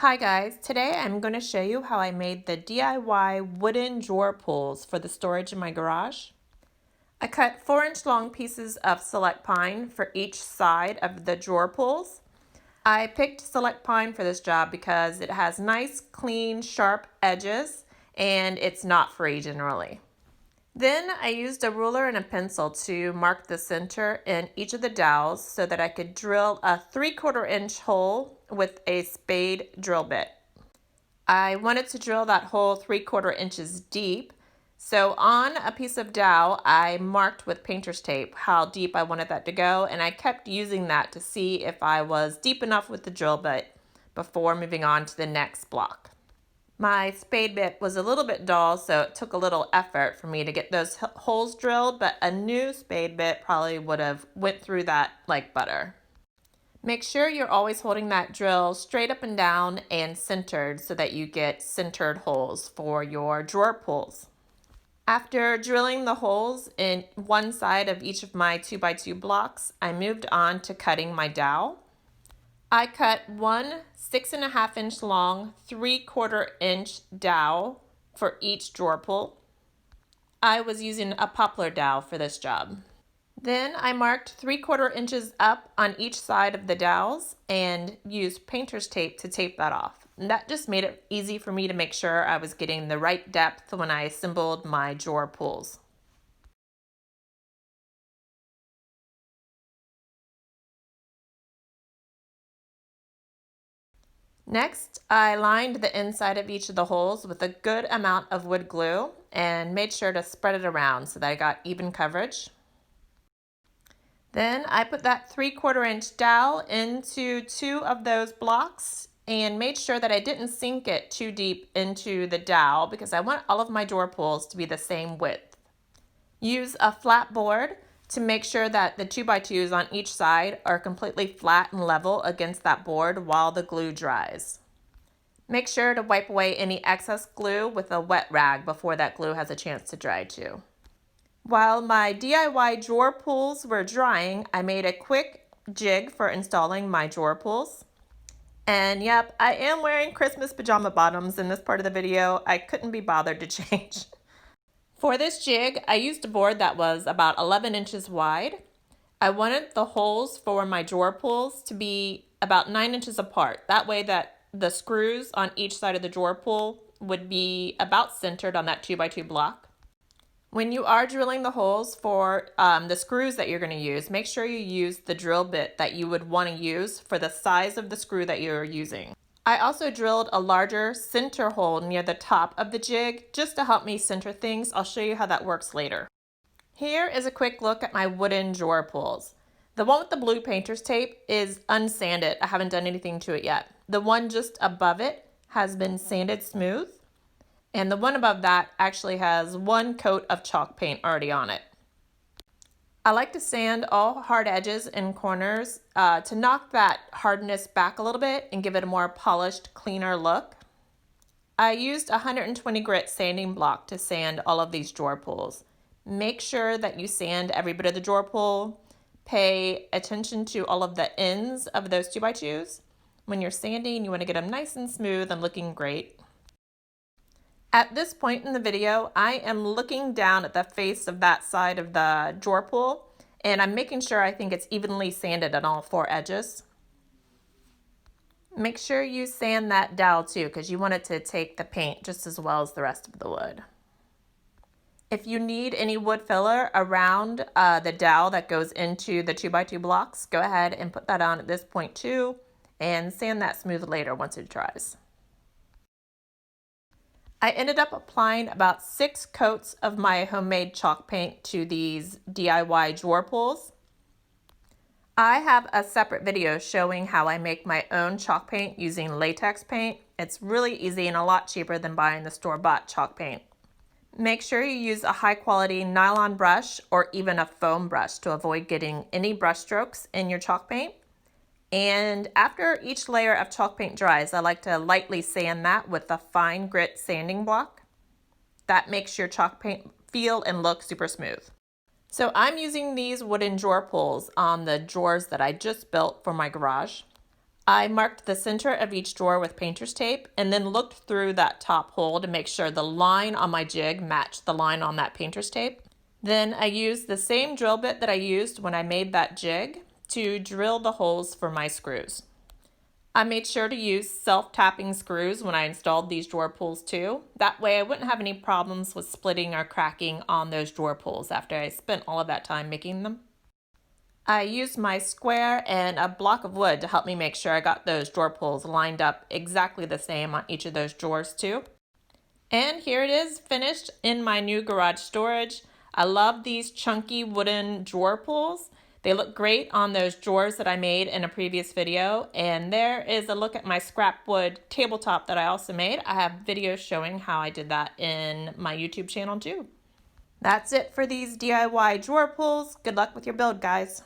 Hi guys, today I'm going to show you how I made the DIY wooden drawer pulls for the storage in my garage. I cut 4-inch long pieces of select pine for each side of the drawer pulls. I picked select pine for this job because it has nice, clean, sharp edges and it's not free generally. Then I used a ruler and a pencil to mark the center in each of the dowels so that I could drill a 3/4 inch hole with a spade drill bit. I wanted to drill that hole 3/4 inches deep, so on a piece of dowel I marked with painter's tape how deep I wanted that to go, and I kept using that to see if I was deep enough with the drill bit before moving on to the next block. My spade bit was a little bit dull, so it took a little effort for me to get those holes drilled, but a new spade bit probably would have went through that like butter. Make sure you're always holding that drill straight up and down and centered so that you get centered holes for your drawer pulls. After drilling the holes in one side of each of my 2x2 blocks, I moved on to cutting my dowel. I cut one 6.5 inch long, 3/4 inch dowel for each drawer pull. I was using a poplar dowel for this job. Then I marked 3/4 inches up on each side of the dowels and used painter's tape to tape that off. And that just made it easy for me to make sure I was getting the right depth when I assembled my drawer pulls. Next, I lined the inside of each of the holes with a good amount of wood glue and made sure to spread it around so that I got even coverage. Then I put that 3/4 inch dowel into 2 of those blocks and made sure that I didn't sink it too deep into the dowel because I want all of my drawer pulls to be the same width. Use a flat board to make sure that the 2x2s on each side are completely flat and level against that board while the glue dries. Make sure to wipe away any excess glue with a wet rag before that glue has a chance to dry too. While my DIY drawer pulls were drying, I made a quick jig for installing my drawer pulls. And yep, I am wearing Christmas pajama bottoms in this part of the video. I couldn't be bothered to change. For this jig, I used a board that was about 11 inches wide. I wanted the holes for my drawer pulls to be about 9 inches apart. That way that the screws on each side of the drawer pull would be about centered on that 2x2 block. When you are drilling the holes for the screws that you're going to use, make sure you use the drill bit that you would want to use for the size of the screw that you're using. I also drilled a larger center hole near the top of the jig just to help me center things. I'll show you how that works later. Here is a quick look at my wooden drawer pulls. The one with the blue painter's tape is unsanded. I haven't done anything to it yet. The one just above it has been sanded smooth. And the one above that actually has 1 coat of chalk paint already on it. I like to sand all hard edges and corners to knock that hardness back a little bit and give it a more polished, cleaner look. I used a 120 grit sanding block to sand all of these drawer pulls. Make sure that you sand every bit of the drawer pull. Pay attention to all of the ends of those 2x2s. When you're sanding, you want to get them nice and smooth and looking great. At this point in the video, I am looking down at the face of that side of the drawer pull, and I'm making sure I think it's evenly sanded on all 4 edges. Make sure you sand that dowel too, because you want it to take the paint just as well as the rest of the wood. If you need any wood filler around the dowel that goes into the 2x2 blocks, go ahead and put that on at this point too, and sand that smooth later once it dries. I ended up applying about 6 coats of my homemade chalk paint to these DIY drawer pulls. I have a separate video showing how I make my own chalk paint using latex paint. It's really easy and a lot cheaper than buying the store-bought chalk paint. Make sure you use a high-quality nylon brush or even a foam brush to avoid getting any brush strokes in your chalk paint. And after each layer of chalk paint dries, I like to lightly sand that with a fine grit sanding block. That makes your chalk paint feel and look super smooth. So I'm using these wooden drawer pulls on the drawers that I just built for my garage. I marked the center of each drawer with painter's tape and then looked through that top hole to make sure the line on my jig matched the line on that painter's tape. Then I used the same drill bit that I used when I made that jig to drill the holes for my screws. I made sure to use self-tapping screws when I installed these drawer pulls too. That way I wouldn't have any problems with splitting or cracking on those drawer pulls after I spent all of that time making them. I used my square and a block of wood to help me make sure I got those drawer pulls lined up exactly the same on each of those drawers too. And here it is, finished in my new garage storage. I love these chunky wooden drawer pulls. They look great on those drawers that I made in a previous video. And there is a look at my scrap wood tabletop that I also made. I have videos showing how I did that in my YouTube channel too. That's it for these DIY drawer pulls. Good luck with your build, guys.